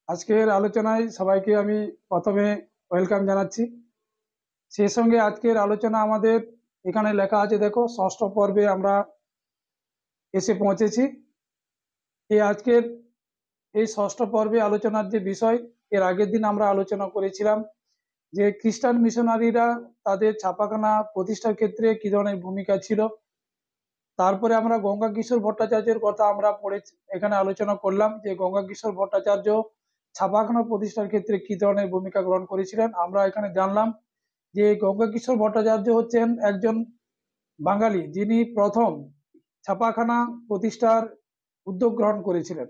আজকের আলোচনায় সবাইকে আমি প্রথমে ওয়েলকাম জানাচ্ছি। সেই সঙ্গে আজকের আলোচনা আমাদের এখানে লেখা আছে, দেখো ষষ্ঠ পর্বে আমরা এসে পৌঁছেছি। আজকের এই ষষ্ঠ পর্বে আলোচনার যে বিষয়, এর আগের দিন আমরা আলোচনা করেছিলাম যে খ্রিস্টান মিশনারিরা তাদের ছাপাখানা প্রতিষ্ঠার ক্ষেত্রে কি ধরনের ভূমিকা ছিল। তারপরে আমরা গঙ্গা কিশোর ভট্টাচার্যের কথা আমরা পড়ে এখানে আলোচনা করলাম যে গঙ্গা কিশোর ভট্টাচার্য ছাপাখানা প্রতিষ্ঠার ক্ষেত্রে কি ধরনের ভূমিকা গ্রহণ করেছিলেন। আমরা এখানে জানলাম যে গঙ্গা কিশোর ভট্টাচার্য হচ্ছেন একজন বাঙালি, যিনি প্রথম ছাপাখানা প্রতিষ্ঠার উদ্যোগ গ্রহণ করেছিলেন।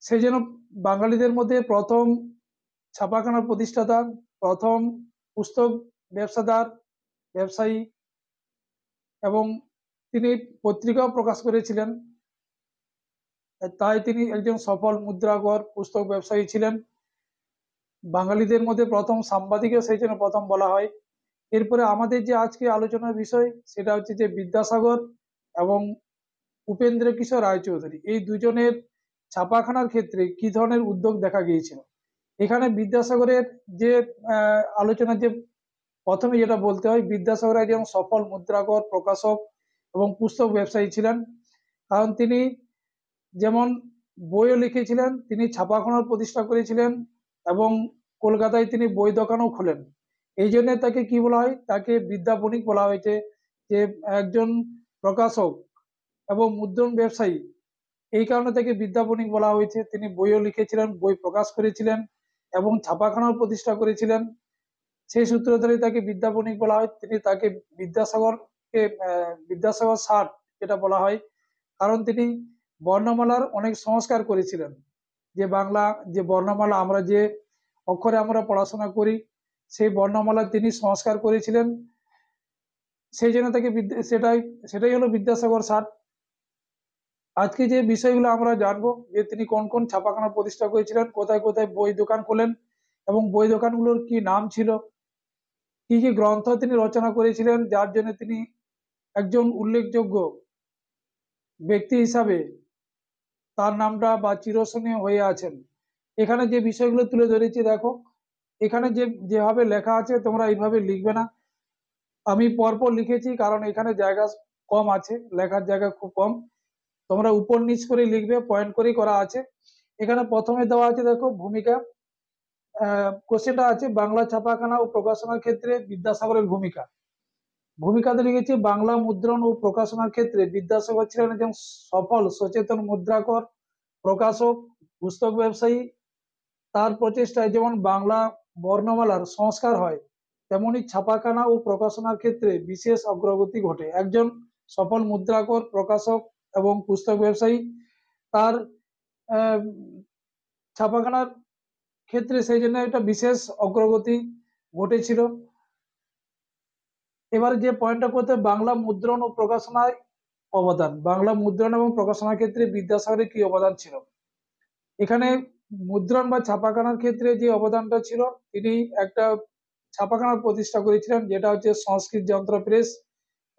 সেই জন্য বাঙালিদের মধ্যে প্রথম ছাপাখানার প্রতিষ্ঠাতা, প্রথম পুস্তক ব্যবসায়ী, এবং তিনি পত্রিকাও প্রকাশ করেছিলেন। তাই তিনি একজন সফল মুদ্রাকর পুস্তক ব্যবসায়ী ছিলেন। বাঙালিদের মধ্যে প্রথম সাংবাদিকও সেই জন্য প্রথম বলা হয়। এরপরে আমাদের যে আজকে আলোচনার বিষয়, সেটা হচ্ছে যে বিদ্যাসাগর এবং উপেন্দ্র কিশোর রায়চৌধুরী, এই দুজনের ছাপাখানার ক্ষেত্রে কি ধরনের উদ্যোগ দেখা গিয়েছিল। এখানে বিদ্যাসাগরের যে আলোচনা, যে প্রথমে যেটা বলতে হয়, বিদ্যাসাগর একজন সফল মুদ্রাকর, প্রকাশক এবং পুস্তক ব্যবসায়ী ছিলেন। কারণ তিনি যেমন বইও লিখেছিলেন, তিনি ছাপাখানার প্রতিষ্ঠা করেছিলেন এবং কলকাতায় তিনি বই দোকানও খোলেন। এই জন্য তাকে কি বলা হয়, তাকে বিদ্যা বণিক বলা হয়েছে, যে একজন প্রকাশক এবং মুদ্রণ ব্যবসায়ী। এই কারণে তাকে বিদ্যা বণিক বলা হয়েছে। তিনি বইও লিখেছিলেন, বই প্রকাশ করেছিলেন এবং ছাপাখানাও প্রতিষ্ঠা করেছিলেন। সেই সূত্র ধরে তাকে বিদ্যা বণিক বলা হয়। তাকে বিদ্যাসাগরকে বিদ্যাসাগর ষাট যেটা বলা হয়, কারণ তিনি বর্ণমালার অনেক সংস্কার করেছিলেন। যে বাংলা যে বর্ণমালা, আমরা যে অক্ষরে আমরা পড়াশোনা করি, সেই বর্ণমালা তিনি সংস্কার করেছিলেন। সেই জন্য তাকে সেটাই হলো বিদ্যাসাগর ষাট। আজকে যে বিষয়গুলো আমরা জানবো, যে তিনি কোন কোন ছাপাখানা প্রতিষ্ঠা করেছিলেন, কোথায় কোথায় বই দোকান খোলেন এবং বই দোকানগুলোর কি নাম ছিল, কি কি গ্রন্থ তিনি রচনা করেছিলেন, যার জন্য তিনি একজন উল্লেখযোগ্য ব্যক্তি হিসাবে তার নামটা বা চিরস্মরণীয় হয়ে আছেন। এখানে যে বিষয়গুলো তুলে ধরেছি, দেখো এখানে যেভাবে লেখা আছে তোমরা এইভাবে লিখবে না। আমি পরপর লিখেছি কারণ এখানে জায়গা কম আছে, লেখার জায়গা খুব কম। তোমরা উপর নিচ করে লিখবে, পয়েন্ট করেই করা আছে। এখানে প্রথমে দেওয়া আছে, দেখো ভূমিকা। কোশ্চেনটা আছে বাংলা ছাপাখানা ও প্রকাশনার ক্ষেত্রে বিদ্যাসাগরের ভূমিকা। ভূমিকাতে লিখেছি, বাংলা মুদ্রণ ও প্রকাশনার ক্ষেত্রে বিদ্যাসাগর ছিলেন একজন সফল সচেতন মুদ্রাকর, প্রকাশক, পুস্তক ব্যবসায়ী। তার প্রচেষ্টায় যেমন বাংলা বর্ণমালার সংস্কার হয়, তেমনি ছাপাখানা ও প্রকাশনার ক্ষেত্রে বিশেষ অগ্রগতি ঘটে। একজন সফল মুদ্রাকর, প্রকাশক এবং পুস্তক ব্যবসায়ী, তার ছাপাখানার ক্ষেত্রে সেই জন্য একটা বিশেষ অগ্রগতি ঘটেছিল। এবার যে পয়েন্টটা করতে, বাংলা মুদ্রণ ও প্রকাশনায় অবদান। বাংলা মুদ্রণ এবং প্রকাশনার ক্ষেত্রে বিদ্যাসাগরের কি অবদান ছিল। এখানে মুদ্রণ বা ছাপাখানার ক্ষেত্রে যে অবদানটা ছিল, তিনি একটা ছাপাখানার প্রতিষ্ঠা করেছিলেন, যেটা হচ্ছে সংস্কৃত যন্ত্র প্রেস।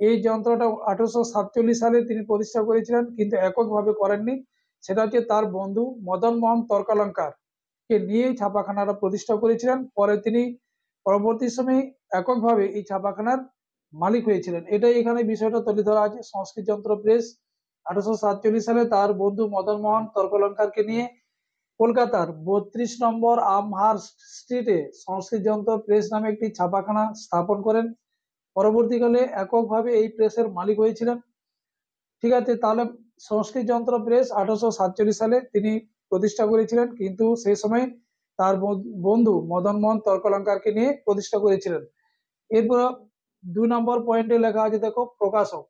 এই যন্ত্রটা 1847 সালে তিনি প্রতিষ্ঠা করেছিলেন, কিন্তু এককভাবে করেননি। সেটা হচ্ছে তার বন্ধু মদন মোহন তর্কালঙ্কার কে নিয়ে ছাপাখানাটা প্রতিষ্ঠা করেছিলেন। পরে তিনি পরবর্তী সময়ে এককভাবে এই ছাপাখানার মালিক হয়েছিলেন। এটাই এখানে বিষয়টা তুলে ধরা আছে। সংস্কৃত যন্ত্র প্রেস 1847 সালে তার বন্ধু মদন মোহন তর্কলঙ্কারকে নিয়ে কলকাতার 32 নম্বর আমহার্স্ট স্ট্রিটে সংস্কৃত যন্ত্র প্রেস নামে একটি ছাপাখানা স্থাপন করেন। পরবর্তীকালে এককভাবে এই প্রেসের মালিক হয়েছিলেন। ঠিক আছে, তাহলে সংস্কৃত যন্ত্র প্রেস 1847 সালে তিনি প্রতিষ্ঠা করেছিলেন, কিন্তু সেই সময় তার বন্ধু মদন মোহন তর্কলঙ্কারকে নিয়ে প্রতিষ্ঠা করেছিলেন। এরপর 2 নম্বর পয়েন্টে লেখা আছে, দেখো প্রকাশক।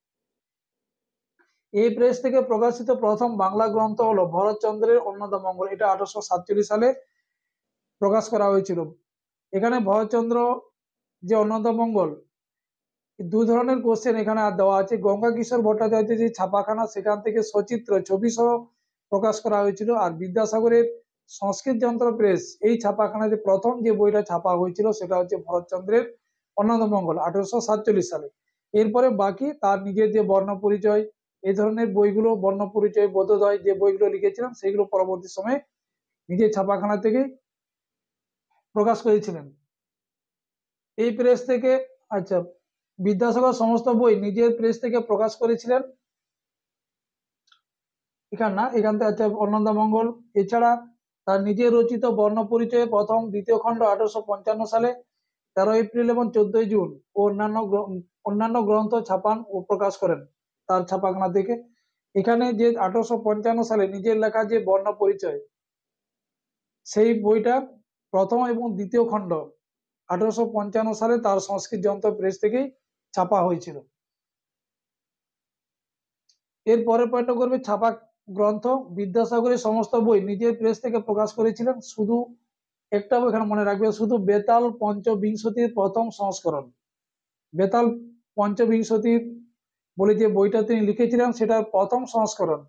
এই প্রেস থেকে প্রকাশিত প্রথম বাংলা গ্রন্থ হলো ভরতচন্দ্রের অন্নদামঙ্গল। এটা 1847 সালে প্রকাশ করা হয়েছিল। এখানে ভরতচন্দ্র যে অন্নদামঙ্গল, দু ধরনের কোশ্চেন এখানে আর দেওয়া আছে। গঙ্গা কিশোর ভট্টাচার্য যে ছাপাখানা, সেখান থেকে সচিত্র ছবি সহ প্রকাশ করা হয়েছিল। আর বিদ্যাসাগরের সংস্কৃত যন্ত্র প্রেস, এই ছাপাখানাতে প্রথম যে বইটা ছাপা হয়েছিল সেটা হচ্ছে ভরতচন্দ্রের অন্নদামঙ্গল 1847 সালে। এরপরে বাকি তার নিজের যে বর্ণ পরিচয়, এই ধরনের বইগুলো, বর্ণ পরিচয়, বোধোদয়, যে বইগুলো লিখেছিলেন সেগুলো পরবর্তী সময়ে নিজের ছাপাখানা থেকে প্রকাশ করেছিলেন। এই প্রেস থেকে, আচ্ছা, বিদ্যাসাগর সমস্ত বই নিজের প্রেস থেকে প্রকাশ করেছিলেন। এখান না, এখান থেকে আচ্ছা অন্নদামঙ্গল। এছাড়া তার নিজের রচিত বর্ণ পরিচয়ে প্রথম দ্বিতীয় খণ্ড 1855 সালে 13 এপ্রিল এবং 14 জুন ও অন্যান্য গ্রন্থ ছাপান ও প্রকাশ করেন তার ছাপাখানা থেকে। এখানে যে 1855 সালে নিজের লেখা যে বর্ণ পরিচয়, সেই বইটা প্রথম এবং দ্বিতীয় খণ্ড 1855 সালে তার সংস্কৃত যন্ত্র প্রেস থেকেই ছাপা হয়েছিল। এর পরের পয়েন্টটা করবে ছাপা গ্রন্থ। বিদ্যাসাগরের সমস্ত বই নিজের প্রেস থেকে প্রকাশ করেছিলেন, শুধু একটা এখানে মনে রাখবে, শুধু বেতাল পঞ্চবিংশতির প্রথম সংস্করণ, বেতাল পঞ্চবিংশতির বলে যে বইটা তিনি লিখেছিলেন সেটার প্রথম সংস্করণ,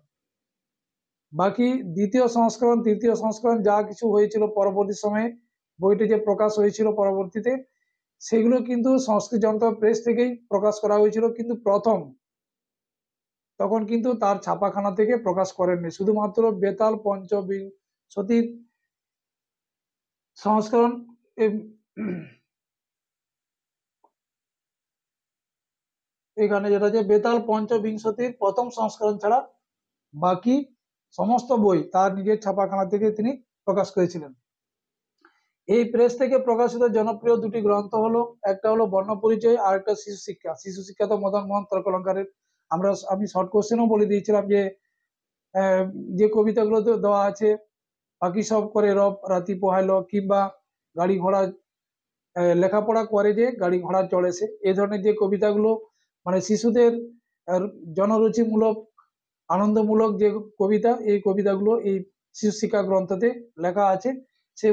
বাকি দ্বিতীয় সংস্করণ তৃতীয় সংস্করণ যা কিছু হয়েছিল পরবর্তী সময়ে বইটি যে প্রকাশ হয়েছিল পরবর্তীতে, সেগুলো কিন্তু সংস্কৃত যন্ত্র প্রেস থেকেই প্রকাশ করা হয়েছিল, কিন্তু প্রথম তখন কিন্তু তার ছাপাখানা থেকে প্রকাশ করেননি, শুধুমাত্র বেতাল পঞ্চবিংশতির সংস্করণ এখানে যেটা যে বেতাল পঞ্চবিংশতির প্রথম সংস্করণ ছাড়া বাকি সমস্ত বই তার নিজের ছাপাখানা থেকে তিনি প্রকাশ করেছিলেন। এই প্রেস থেকে প্রকাশিত জনপ্রিয় দুটি গ্রন্থ হলো, একটা হলো বর্ণ পরিচয় আর একটা শিশু শিক্ষা। শিশু শিক্ষা তো মদন মোহন তর্কলঙ্কারের। আমি শর্ট কোশ্চেনও বলে দিয়েছিলাম যে কবিতাগুলো দেওয়া আছে, বাকি সব করে রব রাতি পোহাইলো, কিংবা গাড়ি ঘোড়া লেখাপড়া করে যে গাড়ি ঘোড়া চড়েছে, এই ধরনের যে কবিতাগুলো মানে শিশুদের জনরুচিমূলক আনন্দমূলক যে কবিতা, এই কবিতাগুলো এই শিশু শিক্ষা গ্রন্থতে লেখা আছে। সেই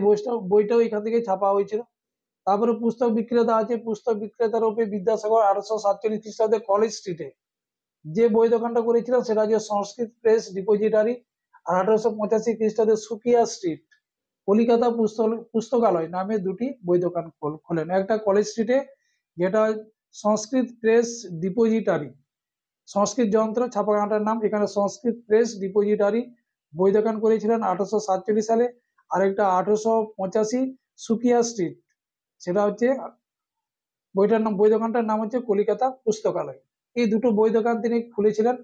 বইটাও এখান থেকে ছাপা হয়েছিল। তারপরে পুস্তক বিক্রেতা আছে। পুস্তক বিক্রেতা রূপে বিদ্যাসাগর 1847 খ্রিস্টাব্দে কলেজ স্ট্রিটে যে বই দোকানটা করেছিলেন সেটা হচ্ছে সংস্কৃত প্রেস ডিপোজিটারি। আর 1885 খ্রিস্টাব্দে সুকিয়া স্ট্রিট কলিকাতা পুস্তকালয় নামে দুটি বই দোকান খোলেন, একটা কলেজ স্ট্রিটে যেটা সংস্কৃত প্রেস ডিপোজিটারি, সংস্কৃত যন্ত্র ছাপাখানাটার নাম, এখানে সংস্কৃত প্রেস ডিপোজিটারি বই দোকান করেছিলেন 1847 সালে। আরেকটা 1885 সুকিয়া স্ট্রিট, সেটা হচ্ছে বই দোকানটার নাম হচ্ছে কলিকাতা পুস্তকালয়। এই দুটো বই দোকান তিনি খুলেছিলেন।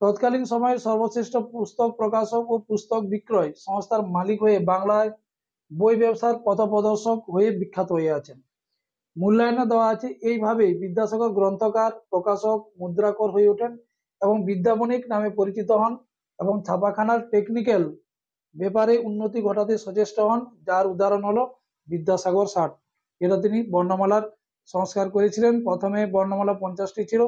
তৎকালীন সময়ের সর্বশ্রেষ্ঠ পুস্তক প্রকাশক ও পুস্তক বিক্রয় সংস্থার মালিক হয়ে বাংলায় বই ব্যবসার পথপ্রদর্শক হয়ে বিখ্যাত হয়ে আছেন। মূল্যায়নে দেওয়া আছে, এইভাবেই বিদ্যাসাগর গ্রন্থকার, প্রকাশক, মুদ্রাকর হয়ে ওঠেন এবং বিদ্যাবণিক নামে পরিচিত হন এবং ছাপাখানার টেকনিক্যাল ব্যাপারে উন্নতি ঘটাতে সচেষ্ট হন, যার উদাহরণ হলো বিদ্যাসাগর 60, যেটা তিনি বর্ণমালার সংস্কার করেছিলেন। প্রথমে বর্ণমালা 50টি ছিল,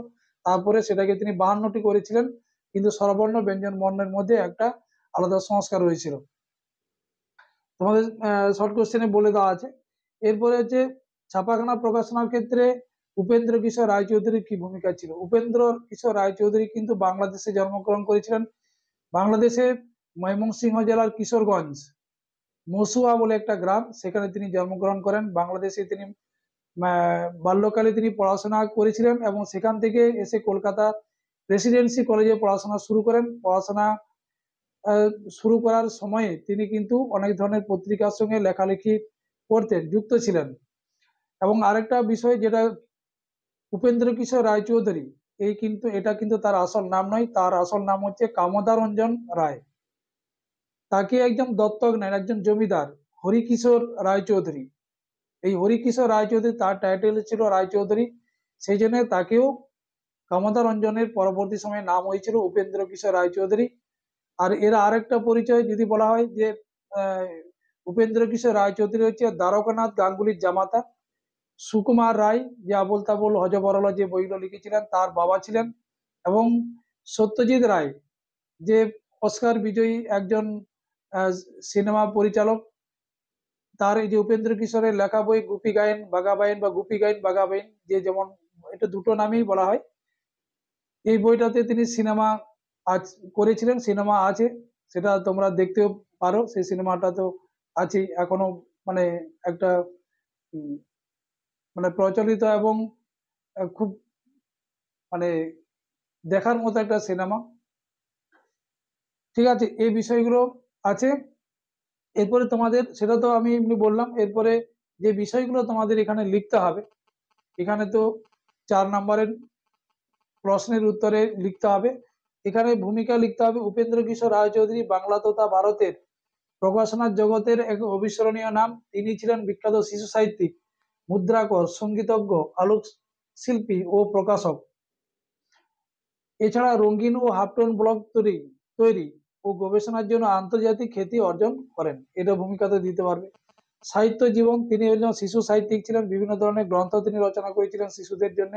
তারপরে সেটাকে তিনি 52টি করেছিলেন, কিন্তু স্বরবর্ণ ব্যঞ্জন বর্ণের মধ্যে একটা আলাদা সংস্কার হয়েছিল। তোমাদের শর্ট কোশ্চেনে বলে দেওয়া আছে। এরপরে হচ্ছে ছাপাখানা প্রকাশনার ক্ষেত্রে উপেন্দ্র কিশোর রায়চৌধুরীর কি ভূমিকা ছিল। উপেন্দ্র কিশোর রায়চৌধুরী কিন্তু বাংলাদেশে জন্মগ্রহণ করেছিলেন। বাংলাদেশে ময়মনসিংহ জেলার কিশোরগঞ্জ মসুয়া বলে একটা গ্রাম, সেখানে তিনি জন্মগ্রহণ করেন। বাংলাদেশে তিনি বাল্যকালে তিনি পড়াশোনা করেছিলেন এবং সেখান থেকে এসে কলকাতা প্রেসিডেন্সি কলেজে পড়াশোনা শুরু করেন। পড়াশোনা শুরু করার সময়ে তিনি কিন্তু অনেক ধরনের পত্রিকার সঙ্গে লেখালেখি করতেন, যুক্ত ছিলেন। এবং আরেকটা বিষয় যেটা উপেন্দ্র কিশোর রায়চৌধুরী, এটা কিন্তু তার আসল নাম নয়, তার আসল নাম হচ্ছে কামদা রঞ্জন রায়। তাকে একজন দত্তক নেন একজন জমিদার হরিকিশোর রায়চৌধুরী। এই হরিকিশোর রায়চৌধুরী তার টাইটেল ছিল রায়চৌধুরী, সেই জন্য তাকেও কামদা রঞ্জনের পরবর্তী সময়ে নাম হয়েছিল উপেন্দ্র কিশোর রায়চৌধুরী। আর এর আরেকটা পরিচয় যদি বলা হয় যে উপেন্দ্র কিশোর রায়চৌধুরী হচ্ছে দ্বারকানাথ গাঙ্গুলির জামাতা। সুকুমার রায় যে আবোল তাবোল হজবরল যে বইগুলো লিখেছিলেন তার বাবা ছিলেন, এবং সত্যজিৎ রায় যে অস্কার বিজয়ী একজন সিনেমা পরিচালক, তার এই যে উপেন্দ্র কিশোরের লেখা বই গুপি গায়েন বাঘাবাইন বা গুপি গায়েন বাঘাবাইন, যে যেমন এটা দুটো নামেই বলা হয়, এই বইটাতে তিনি সিনেমা করেছিলেন, সিনেমা আছে, সেটা তোমরা দেখতেও পারো। সেই সিনেমাটা তো আছে এখনো, মানে একটা মানে প্রচলিত এবং খুব মানে দেখার মতো একটা সিনেমা। ঠিক আছে, এই বিষয়গুলো আছে। এরপরে তোমাদের সেটা তো আমি এমনি বললাম, এরপরে যে বিষয়গুলো তোমাদের এখানে লিখতে হবে, এখানে তো 4 নম্বরের প্রশ্নের উত্তরে লিখতে হবে। এখানে ভূমিকা লিখতে হবে, উপেন্দ্র কিশোর রায়চৌধুরী বাংলা তথা ভারতের প্রকাশনার জগতের এক অবিস্মরণীয় নাম। তিনি ছিলেন বিখ্যাত শিশু সাহিত্যিক, মুদ্রাকর, সঙ্গীতজ্ঞ, আলোক শিল্পী ও প্রকাশক। এছাড়া রঙিন ও হাফটোন ব্লক তৈরি ও গবেষণার জন্য আন্তর্জাতিক খ্যাতি অর্জন করেন। এটা ভূমিকাতে দিতে পারবে। সাহিত্য জীবন, তিনি একজন শিশু সাহিত্যিক ছিলেন, বিভিন্ন ধরনের গ্রন্থ তিনি রচনা করেছিলেন শিশুদের জন্য।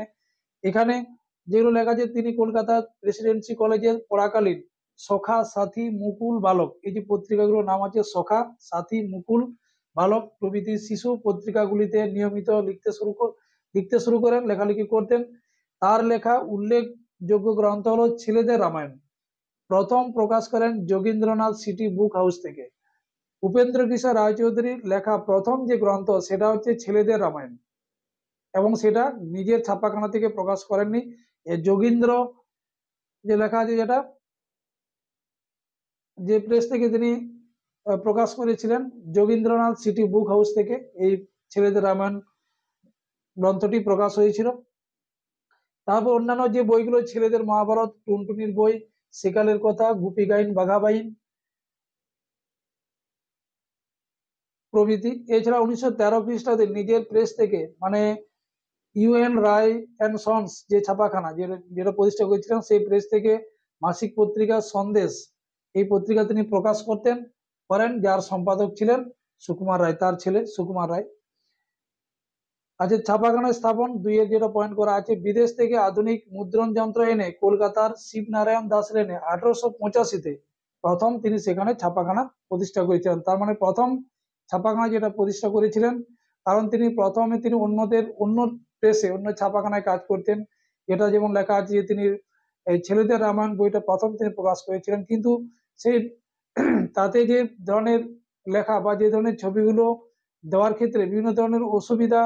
এখানে যেগুলো লেখা আছে, তিনি কলকাতার প্রেসিডেন্সি কলেজে পড়াকালীন সখা, সাথী, মুকুল, বালক, এই যে পত্রিকাগুলোর নাম আছে সখা, সাথী, মুকুল, বালক প্রভৃতি শিশু পত্রিকাগুলিতে নিয়মিত লিখতে শুরু করেন, লেখালেখি করতেন। তার লেখা উল্লেখযোগ্য গ্রন্থ হলো ছেলেদের রামায়ণ, প্রথম প্রকাশ করেন যোগীন্দ্রনাথ সিটি বুক হাউস থেকে। উপেন্দ্র কিশোর রায়চৌধুরীর লেখা প্রথম যে গ্রন্থ সেটা হচ্ছে ছেলেদের রামায়ণ, এবং সেটা নিজের ছাপাখানা থেকে প্রকাশ করেননি। যোগীন্দ্র যে লেখা আছে, যেটা যে প্রেস থেকে তিনি প্রকাশ করেছিলেন, যোগীন্দ্রনাথ সিটি বুক হাউস থেকে এই ছেলেদের রামায়ণ গ্রন্থটি প্রকাশ হয়েছিল। তারপর অন্যান্য যে বইগুলো, ছেলেদের মহাভারত, টুনটুনির বই, সেকালের কথা, গুপি গাইন, বাঘা বাইন প্রভৃতি। এছাড়া 1913 খ্রিস্টাব্দে নিজের প্রেস থেকে, মানে ইউএন রায় অ্যান্ড সন্স যে ছাপাখানা যেটা প্রতিষ্ঠা করেছিলেন, সেই প্রেস থেকে মাসিক পত্রিকা সন্দেশ, এই পত্রিকা তিনি প্রকাশ করেন, যার সম্পাদক ছিলেন সুকুমার রায়, তার ছেলে সুকুমার রায়। আচ্ছা, ছাপাখানা স্থাপন 2 যেটা পয়েন্ট করা আছে, বিদেশ থেকে আধুনিক মুদ্রণ যন্ত্র এনে কলকাতার শিবনারায়ণ দাস লেনে 1885-তে প্রথম তিনি সেখানে ছাপাখানা প্রতিষ্ঠা করেছিলেন। তার মানে প্রথম ছাপাখানা যেটা প্রতিষ্ঠা করেছিলেন, কারণ তিনি প্রথমে তিনি অন্য প্রেসে, অন্য ছাপাখানায় কাজ করতেন। যেটা যেমন লেখা আছে যে তিনি এই ছেলেদের রামায়ণ বইটা প্রথম তিনি প্রকাশ করেছিলেন, কিন্তু সেই তাতে যে ধরনের লেখা বা যে ধরনের ছবিগুলো দেওয়ার ক্ষেত্রে বিভিন্ন ধরনের অসুবিধা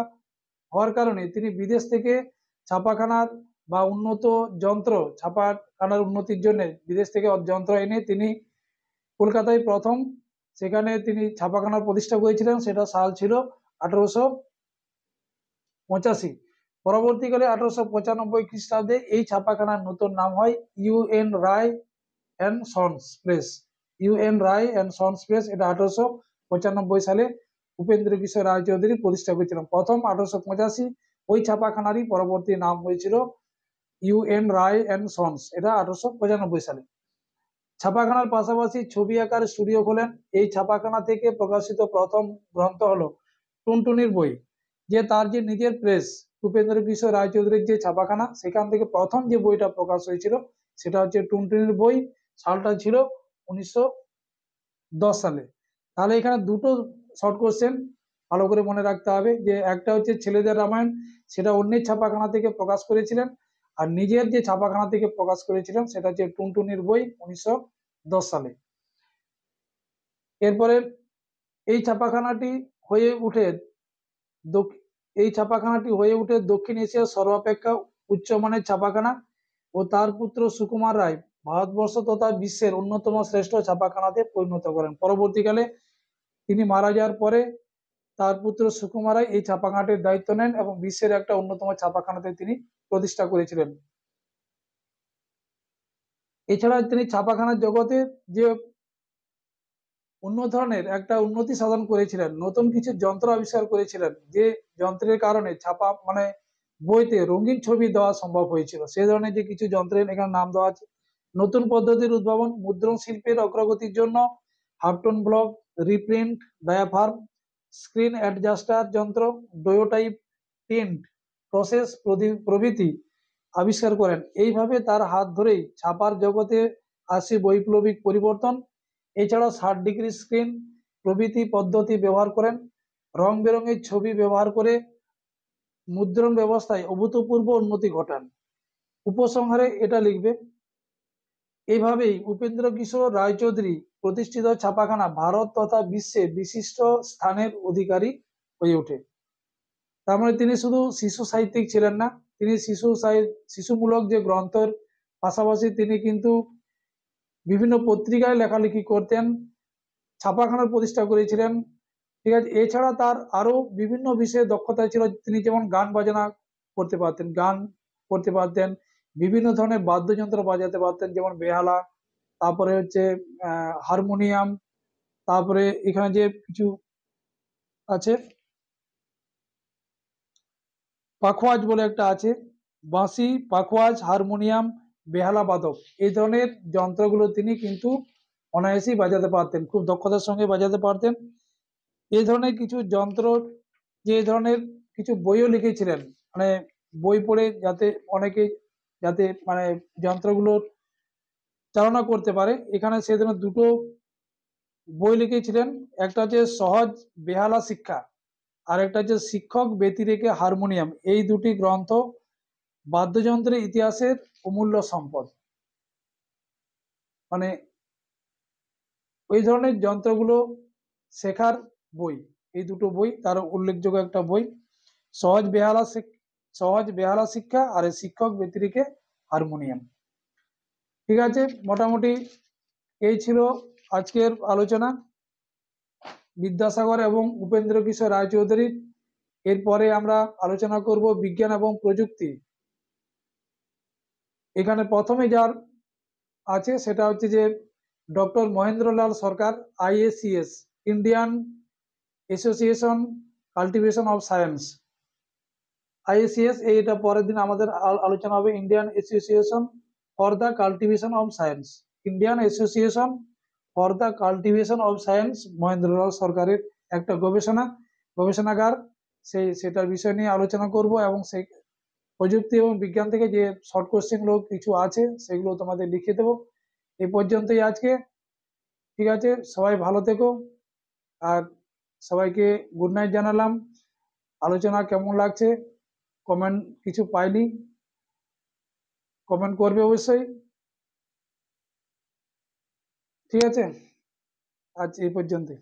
হওয়ার কারণে তিনি বিদেশ থেকে ছাপাখানার বা উন্নত যন্ত্র, ছাপাখানার উন্নতির জন্য বিদেশ থেকে যন্ত্র এনে তিনি কলকাতায় প্রথম সেখানে তিনি ছাপাখানার প্রতিষ্ঠা করেছিলেন। সেটা সাল ছিল 1885। পরবর্তীকালে 1895 খ্রিস্টাব্দে এই ছাপাখানার নতুন নাম হয় U N Ray and Sons Press. U N Ray and Sons Press, এটা 1895 সালে উপেন্দ্র কিশোর রায়চৌধুরী প্রতিষ্ঠা করেছিলেন প্রথম। 1885 ওই ছাপাখানারই পরবর্তী নাম হয়েছিল ইউএন রায় অ্যান্ড সন্স, এটা 1895 সালে। ছাপাখানার পাশাপাশি ছবি আঁকার স্টুডিও খোলেন। এই ছাপাখানা থেকে প্রকাশিত প্রথম গ্রন্থ হলো টুনটুনির বই, যে তার যে নিজের প্রেস উপেন্দ্র কিশোর রায়চৌধুরীর যে ছাপাখানা, সেখান থেকে প্রথম যে বইটা প্রকাশ হয়েছিল সেটা হচ্ছে টুনটুনির বই। সালটা ছিল 1910 সালে। তাহলে এখানে দুটো শর্ট কোশ্চেন ভালো করে মনে রাখতে হবে, যে একটা হচ্ছে ছেলেদের রামায়ণ, সেটা অন্যের ছাপাখানা থেকে প্রকাশ করেছিলেন, আর নিজের যে ছাপাখানা থেকে প্রকাশ করেছিলেন সেটা হচ্ছে টুনটুনির বই 1910 সালে। এরপরে এই ছাপাখানাটি হয়ে উঠে দক্ষিণ এশিয়ার সর্বাপেক্ষা উচ্চমানের ছাপাখানা, ও তার পুত্র সুকুমার রায় ভারতবর্ষ তথা বিশ্বের অন্যতম শ্রেষ্ঠ ছাপাখানাতে পরিণত করেন। পরবর্তীকালে তিনি মারা যাওয়ার পরে তার পুত্র সুকুমার রায় এই ছাপাখানাটির দায়িত্ব নেন এবং বিশ্বের একটা অন্যতম ছাপাখানাতে তিনি প্রতিষ্ঠা করেছিলেন। এছাড়া তিনি ছাপাখানার জগতে যে অন্য ধরনের একটা উন্নতি সাধন করেছিলেন, নতুন কিছু যন্ত্র আবিষ্কার করেছিলেন, যে যন্ত্রের কারণে ছাপা মানে বইতে রঙিন ছবি দেওয়া সম্ভব হয়েছিল, সেই ধরনের যে কিছু যন্ত্রের এখানে নাম দেওয়া আছে। নতুন পদ্ধতির উদ্ভাবন, মুদ্রণ শিল্পের অগ্রগতির জন্য halftone block, reprint, diaphragm, screen adjuster যন্ত্র, ডোয়োটাইপ প্রিন্ট প্রসেস প্রভৃতি আবিষ্কার করেন। এইভাবে তার হাত ধরেই ছাপার জগতে আসে বৈপ্লবিক পরিবর্তন। এছাড়াও 60 ডিগ্রি স্ক্রিন প্রভৃতি পদ্ধতি ব্যবহার করেন। রং বেরঙের ছবি ব্যবহার করে মুদ্রণ ব্যবস্থায় অভূতপূর্ব উন্নতি ঘটান। উপসংহারে এটা লিখবে, এইভাবেই উপেন্দ্র কিশোর রায়চৌধুরী প্রতিষ্ঠিত ছাপাখানা ভারত তথা বিশ্বে বিশিষ্ট স্থানের অধিকারী হয়ে ওঠে। তার মানে তিনি শুধু শিশু সাহিত্যিক ছিলেন না, তিনি শিশুমূলক যে গ্রন্থের পাশাপাশি তিনি কিন্তু বিভিন্ন পত্রিকায় লেখালেখি করতেন, ছাপাখানার প্রতিষ্ঠা করেছিলেন। ঠিক আছে, এছাড়া তার আরো বিভিন্ন বিষয়ে দক্ষতা ছিল। তিনি যেমন গান বাজনা করতে পারতেন, গান করতে পারতেন, বিভিন্ন ধরনের বাদ্যযন্ত্র বাজাতে পারতেন, যেমন বেহালা, তারপরে হচ্ছে হারমোনিয়াম, তারপরে এখানে যে কিছু আছে পাখোয়াজ বলে একটা আছে, বাঁশি, পাখোয়াজ, হারমোনিয়াম, বেহালা বাদক, এই ধরনের যন্ত্রগুলো তিনি কিন্তু অনায়াসেই বাজাতে পারতেন, খুব দক্ষতার সঙ্গে বাজাতে পারতেন। এই ধরনের কিছু যন্ত্র, যে ধরনের কিছু বইও লিখেছিলেন, মানে বই পড়ে যাতে অনেকে যাতে মানে যন্ত্রগুলো চালনা করতে পারে, এখানে সেই ধরনের দুটো বই লিখেছিলেন। একটা হচ্ছে সহজ বেহালা শিক্ষা, আর একটা হচ্ছে শিক্ষক ব্যতি রেখে হারমোনিয়াম। এই দুটি গ্রন্থ বাদ্যযন্ত্রের ইতিহাসের অমূল্য সম্পদ। মানে ওই ধরনের যন্ত্রগুলো শেখার বই, এই দুটো বই তার উল্লেখযোগ্য একটা বই, সহজ বেহালা সহজ বেহালা শিক্ষা আর এই শিক্ষক ব্যতি রেখে হারমোনিয়াম। ঠিক আছে, মোটামুটি এই ছিল আজকের আলোচনা বিদ্যাসাগর এবং উপেন্দ্র কিশোর রায়চৌধুরী। এরপরে আমরা আলোচনা করব বিজ্ঞান এবং প্রযুক্তি। এখানে প্রথমে যার আছে সেটা হচ্ছে যে doctor Mahendralal Sarkar, IACS, Indian association cultivation of science. IACS এইটা পরের দিন আমাদের আলোচনা হবে Indian association for the cultivation of science. Indian association for the cultivation of science Mahendralal সরকারের একটা গবেষণাগার, সেটার বিষয় নিয়ে আলোচনা করব, এবং সেই প্রযুক্তি এবং বিজ্ঞান থেকে যে শর্ট কোশ্চেন গুলো কিছু আছে সেগুলো তোমাদের লিখে দেবো। এই পর্যন্তই আজকে। ঠিক আছে, সবাই ভালো থেকো, আর সবাইকে গুড নাইট জানালাম। আলোচনা কেমন লাগছে কমেন্ট, কিছু পাইনি কমেন্ট করবে অবশ্যই। ঠিক আছে, আজ এই পর্যন্তই।